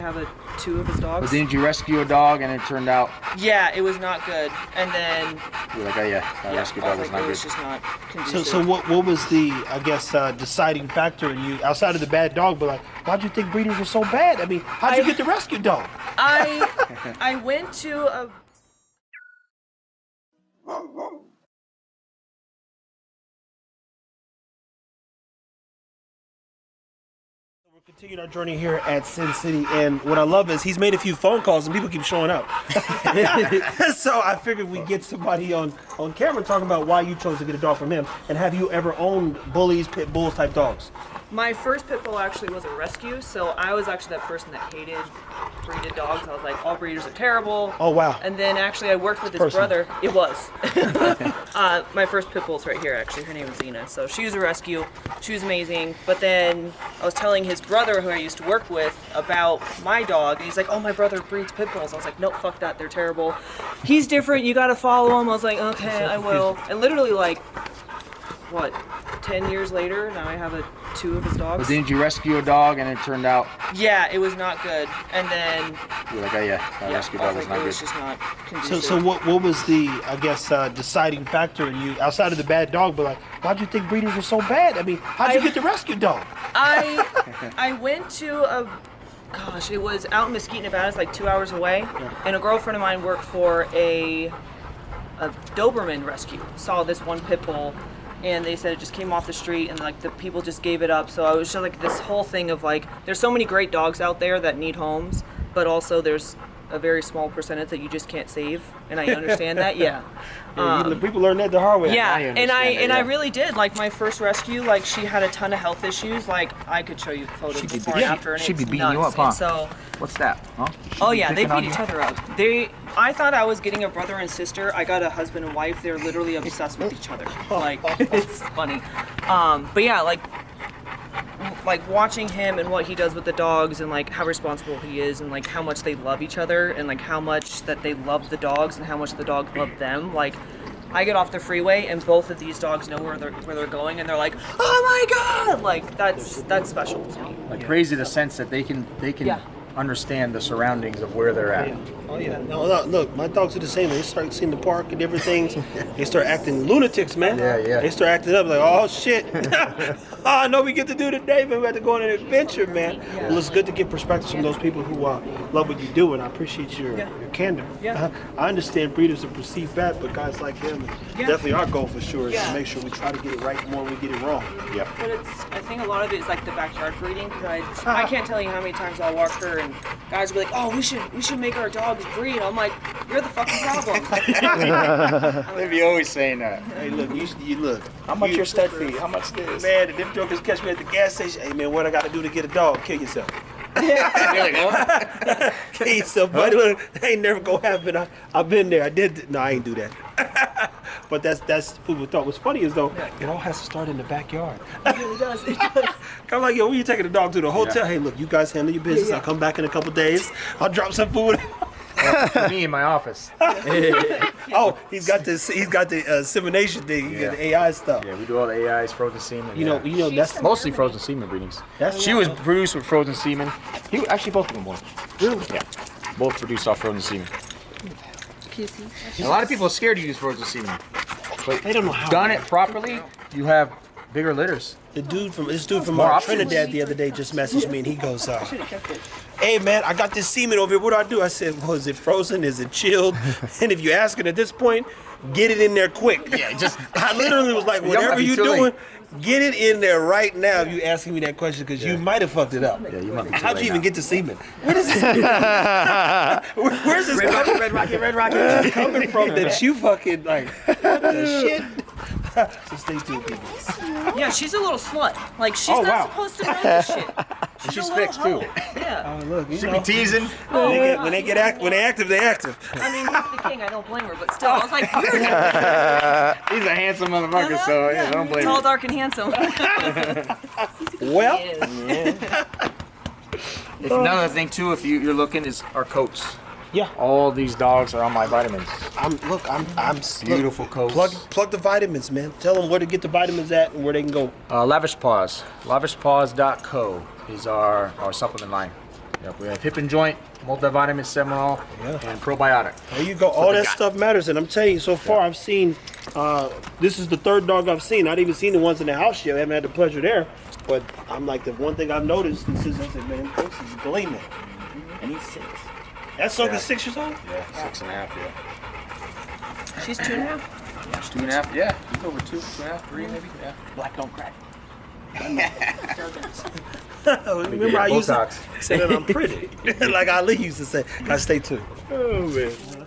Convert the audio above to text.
have two of his dogs. But didn't you rescue a dog and it turned out? Yeah, it was not good. And then You're like, oh yeah, rescue dog was not it good. was just not conducive. So what was the, I guess, deciding factor in you, outside of the bad dog, but like, why'd you think breeders were so bad? I mean, how'd you get the rescue dog? I went to a... We're continuing our journey here at Sin City, and what I love is he's made a few phone calls and people keep showing up. So I figured we'd get somebody on camera talking about why you chose to get a dog from him, and have you ever owned bullies, pit bulls type dogs? My first pit bull actually was a rescue, so I was actually that person that hated breeded dogs. I was like, all breeders are terrible. Oh, wow. And then actually I worked with his brother. It was. My first pit bull's right here, actually. Her name is Zena. So she was a rescue. She was amazing. But then I was telling his brother, who I used to work with, about my dog. And he's like, oh, my brother breeds pit bulls. I was like, nope, fuck that. They're terrible. He's different. You got to follow him. I was like, okay, I will. And literally, like, what, 10 years later, now I have two of his dogs. But didn't you rescue a dog and it turned out? Yeah, it was not good. And then You're like, oh yeah, rescue dog was not it good. was just not conducive. So what was the, I guess, deciding factor in you, outside of the bad dog, but like, why'd you think breeders were so bad? I mean, how'd you get the rescue dog? I went to it was out in Mesquite, Nevada. It's like 2 hours away. Yeah. And a girlfriend of mine worked for a Doberman rescue. Saw this one pit bull, and they said it just came off the street, and like the people just gave it up. So I was just like this whole thing of like, there's so many great dogs out there that need homes, but also there's a very small percentage that you just can't save, and I understand that. Yeah. People learn that the hard way. Yeah, I really did. Like my first rescue, like she had a ton of health issues. Like I could show you photos before and after, and she'd be it's beating you nuts. up, huh? And so, What's that? Huh? oh yeah, they beat each other up. I thought I was getting a brother and sister. I got a husband and wife. They're literally obsessed with each other. Like it's funny. But yeah, like watching him and what he does with the dogs, and like how responsible he is, and like how much they love each other, and like how much that they love the dogs and how much the dogs love them. Like I get off the freeway and both of these dogs know where they're going, and they're like, oh my god, like that's special to me. Like crazy, the sense that they can understand the surroundings of where they're at. Oh yeah. No, look, my dogs are the same. They start seeing the park and everything. They start acting lunatics, man. Yeah. They start acting up like, oh shit. I know we get to do today, man. We have to go on an adventure, man. Well, it's good to get perspectives from those people who love what you do, and I appreciate your candor. Yeah. I understand breeders are perceived bad, but guys like him, definitely our goal for sure is to make sure we try to get it right more than we get it wrong. Yeah. But I think a lot of it is like the backyard breeding, because I can't tell you how many times I'll walk her and guys will be like, oh, we should make our dogs breed. I'm like, you're the fucking problem. They be always saying that. Hey, look, you look. How much your stud fee? How much this? Man, if them jokers catch me at the gas station, hey man, what I got to do to get a dog? Kill yourself. You're like, oh. Kill yourself, buddy. Look, that ain't never gonna happen. I've been there. I did. No, I ain't do that. But that's food for thought. What's funny is though, it all has to start in the backyard. It really does. It does. I'm like, yo, where you taking the dog to? The hotel? Hey, look, you guys handle your business. I'll come back in a couple days. I'll drop some food. For me in my office. Oh, he's got the insemination thing. He got the AI stuff. Yeah, we do all the AIs, frozen semen. You know that's mostly frozen semen breedings. She was produced with frozen semen. He actually both of them were. Really? Yeah, both produced off frozen semen. A lot of people are scared to use frozen semen, but they don't know how. Done it properly, you have bigger litters. This dude from More Trinidad the other day just messaged me and he goes, hey man, I got this semen over here. What do I do? I said, well, is it frozen? Is it chilled? And if you're asking at this point, get it in there quick. Yeah, just I literally was like, whatever you're doing, get it in there right now. If you asking me that question, because you might have fucked it up. Yeah, you might be. How'd you even get the semen? Where does this? Where's this Red Rocket coming from? That you fucking like what the shit? So stay tuned, people. Yeah, she's a little slut. Like she's not supposed to know this shit. She's fixed too. Yeah. Oh look, She be teasing. When they active, they active. I mean, he's the king. I don't blame her, but still, I was like, you're He's a handsome motherfucker, so yeah, don't blame tall, him. dark, and handsome. Well, If another thing too, if you're looking, is our coats. yeah. All these dogs are on my vitamins. I'm Beautiful coats. Plug the vitamins, man. Tell them where to get the vitamins at and where they can go. Lavish Paws. LavishPaws.co is our supplement line. Yep, we have hip and joint, multivitamin, Seminole, and probiotic. There you go. All that stuff matters, and I'm telling you, so far I've seen. This is the third dog I've seen. I didn't even seen the ones in the house yet. I haven't had the pleasure there, but I'm like the one thing I've noticed. This is, I said, man, this is gleaming, and he's 6. That sucker's 6 years old. Yeah, 6.5. Yeah. She's 2.5. Yeah, 2.5. Yeah, he's over 2.5, 3 maybe. Yeah. Black don't crack. Remember I used to say that I'm pretty, like Ali used to say. I stay tuned. Oh man.